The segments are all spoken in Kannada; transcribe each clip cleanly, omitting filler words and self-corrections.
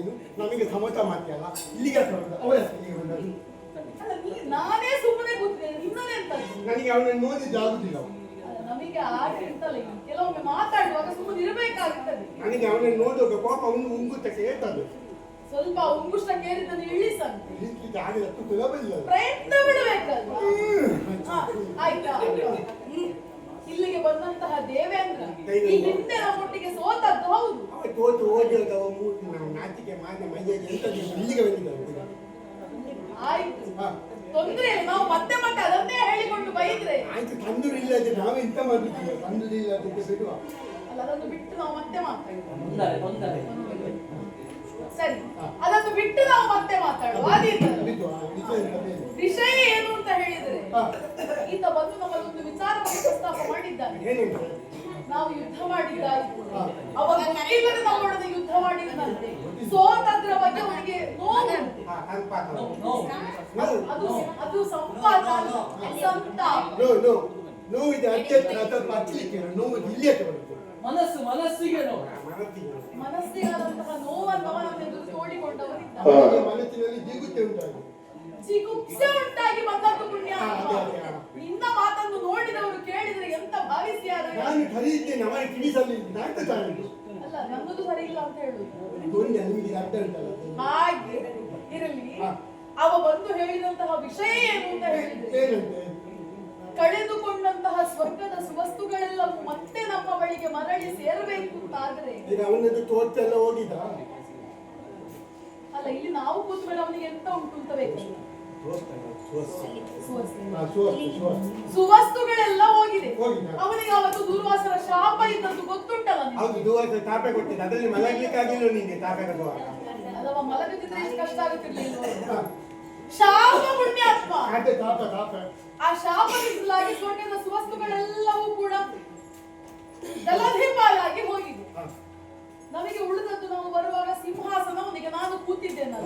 ನೀನು ನಮಗೆ ಸಮತ ಮಾಡ್ತೀಯಲ್ಲ ಇಲ್ಲಿಗೆ ಅವಳ ಇಲ್ಲಿಗೆ ಬಂದದ್ದು ನಾನೇ ಸುಮ್ಮನೆ ಕೂತಿದ್ದೇನೆ ನಿನ್ನನೆಂತ ನನಗೆ ಅವನನ್ನು ನೋಡಿದ್ದು ಆಗುದಿಲ್ಲ ನಮಗೆ ಆಗಿರ್ತಲ್ಲ ಕೆಲವೊಮ್ಮೆ ಮಾತಾಡುವಾಗ ಸುಮ್ಮನೆ ಇರಬೇಕಾಗುತ್ತದೆ ನನಗೆ ಅವನನ್ನು ನೋಡುವಾಗ ಕೋಪ ಅವನು ಉಂಗುತ್ತಕ್ಕೆ ಹೇಳ್ತದೆ ಸ್ವಲ್ಪ ಉಂಗುಷ್ಟ ಕೇರಿದ್ದನ್ನು ಇಳಿಸಂತೆ ಆಗಲತ್ತು ಸುಲಭ ಇಲ್ಲ ಪ್ರಯತ್ನ ಬಿಡಬೇಕಲ್ವಾ ಆಯ್ತಾ ಇಲ್ಲಿಗೆ ಬಂದಂತಹ ದೇವೇಂದ್ರ ಈ ಹಿಂದೆ ನಮ್ಮೊಟ್ಟಿಗೆ ಸೋತದ್ದು ಹೌದು ತೋತು ಓದಿದ ನಾವು ನಾಚಿಕೆ ಮಾನ್ಯ ಮೈಯಾಗಿ ಇಲ್ಲಿಗೆ ಬಂದಿದ್ದಾವೆ ಆಯ್ತು ತೊಂದ್ರೆ ಇಲ್ಲ ನಾವು ಮತ್ತೆ ಮತ್ತೆ ಅದನ್ನೇ ಹೇಳಿಕೊಂಡು ಬೈದ್ರೆ ಆಯ್ತು ತಂದೂರು ಇಲ್ಲದೆ ನಾವು ಎಂತ ಮಾಡ್ಬಿಟ್ಟಿಲ್ಲ ತಂದೂರು ಇಲ್ಲದಕ್ಕೆ ಬಿಡುವ ಅಲ್ಲ ಅದನ್ನು ಬಿಟ್ಟು ನಾವು ಮತ್ತೆ ಮಾತಾಡುವ ಸರಿ ಅದನ್ನು ಬಿಟ್ಟು ನಾವು ಮತ್ತೆ ಮಾತಾಡುವ ವಿಷಯ ಏನು ಅಂತ ಹೇಳಿದ್ರೆ ಈತ ಬಂದು ನಮ್ಮಲ್ಲೊಂದು ವಿಚಾರವನ್ನು ಪ್ರಸ್ತಾಪ ಮಾಡಿದ್ದಾನೆ ನಾವು ಯುದ್ಧ ಮಾಡಿದ್ದಾಯ್ತು ಅವಾಗ ಗೊತ್ತಿಲ್ಲದೆ ನಮ್ಮೊಡನೆ ಯುದ್ಧ ಮಾಡಿದಂತೆ ಸೋತದ್ರ ಬಗ್ಗೆ ಅವನಿಗೆ ನೋವಂತೆ ಅದು ಸಂಪಾತ ಸಂತಾಪ ನೋವಿದೆ ಅತ್ಯಂತ ಅಥವಾ ಹಚ್ಚಲಿಕ್ಕೆ ನೋವು ಇಲ್ಲಿಯಕ್ಕೆ ಬರುತ್ತೆ ಮನಸ್ಸಿಗೆ ನೋವು ಮನಸ್ಸಿಗಾದಂತಹ ನೋವನ್ನು ಅವನನ್ನು ಎದುರು ತೋಡಿಕೊಂಡವನಿದ್ದ ಮನಸ್ಸಿನಲ್ಲಿ ಜಿಗುತ್ತೆ ಉಂಟಾಗಿ ಚಿಗುಪ್ಸೆ ಉಂಟಾಗಿ ಬಂದದ್ದು ಪುಣ್ಯ ನಿನ್ನ ಮಾತನ್ನು ನೋಡಿದವರು ಕೇಳಿದ್ರೆ ಎಂತ ಭಾವಿಸಿಯಾರ ನಾನು ಖರೀದಿದ್ದೇನೆ ಅವನ ಕಿಡಿಸಲಿ ನಾಟ ತಾಳಿದ್ದು ಅಲ್ಲ ನನ್ನದು ಸರಿ ಇಲ್ಲ ಅಂತ ಹೇಳುದು ನಿಮಗೆ ಅಡ್ಡ ಉಂಟಲ್ಲ ಹಾಗೆ ಇರಲಿ ಅವ ಬಂದು ಹೇಳಿದಂತಹ ವಿಷಯ ಏನು ಅಂತ ಹೇಳಿದ್ರೆ ಕಳೆದುಕೊಂಡಂತಹ ಸ್ವರ್ಗದ ಸುವಸ್ತುಗಳೆಲ್ಲವೂ ಮತ್ತೆ ನಮ್ಮ ಬಳಿಗೆ ಮರಳಿ ಸೇರಬೇಕು ಅಂತಾದ್ರೆ ಈಗ ಅವನದ್ದು ತೋಟೆಲ್ಲ ಹೋಗಿದ ಅಲ್ಲ ಇಲ್ಲಿ ನಾವು ಕೂತ ಮೇಲೆ ಅವನಿಗೆ ಎಂತ ಉಂಟು ಅಂತ ಬೇಕು ಸುವಸ್ತುಗಳೆಲ್ಲ ಹೋಗಿದೆ ಅವನಿಗೆ ಅವತ್ತು ದುರ್ವಾಸರ ಶಾಪ ಇದ್ದದ್ದು ಗೊತ್ತುಂಟಲ್ಲ ಹೌದು ದುರ್ವಾಸರ ತಾಪೆ ಕೊಟ್ಟಿದ್ದ ಅದರಲ್ಲಿ ಮಲಗಲಿಕ್ಕಾಗಿಲ್ಲ ನಿಂಗೆ ತಾಪೆ ಕಟ್ಟುವಾಗ ಅದವ ಮಲಗದಿದ್ರೆ ಎಷ್ಟು ಕಷ್ಟ ಆಗುತ್ತಿರ್ಲಿಲ್ಲ ಶಾಪ ಪುಣ್ಯಾತ್ಮ ಆ ಶಾಪದಿಂದಾಗಿ ಸ್ವರ್ಗದ ಸುವಸ್ತುಗಳೆಲ್ಲವೂ ಕೂಡ ಜಲಧಿಪಾಲಾಗಿ ಹೋಗಿದೆ ನಮಗೆ ಉಳಿದದ್ದು ನಾವು ಬರುವಾಗ ಸಿಂಹಾಸನ ಅವನಿಗೆ ನಾನು ಕೂತಿದ್ದೇನೆ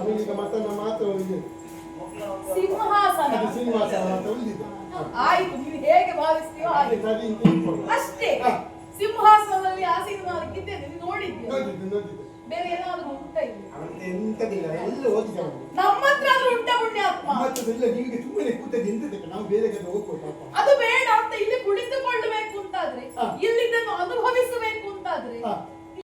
ಸಿಂಹಾಸನ ಆಯ್ತು ನೀವು ಹೇಗೆ ಭಾವಿಸ್ತೀಯೋ ಹಾಗೆ ಅಷ್ಟೇ ಸಿಂಹಾಸನದಲ್ಲಿ ಆಸೀನ ನಾನು ಇದ್ದೇನೆ ನೀವು ನೋಡಿದ್ದೀಯ ಬೇರೆ ಏನಾದ್ರೂ ಉಂಟ ನಮ್ಮ ಹತ್ರ ಆದ್ರೂ ಉಂಟ ಪುಣ್ಯಾತ್ಮ ಅದು ಬೇಡ ಅಂತ ಇಲ್ಲಿ ಕುಳಿತುಕೊಳ್ಳಬೇಕು ಅಂತಾದ್ರೆ ಇಲ್ಲಿದ್ದನ್ನು ಅನುಭವಿಸಬೇಕು ಅಂತಾದ್ರೆ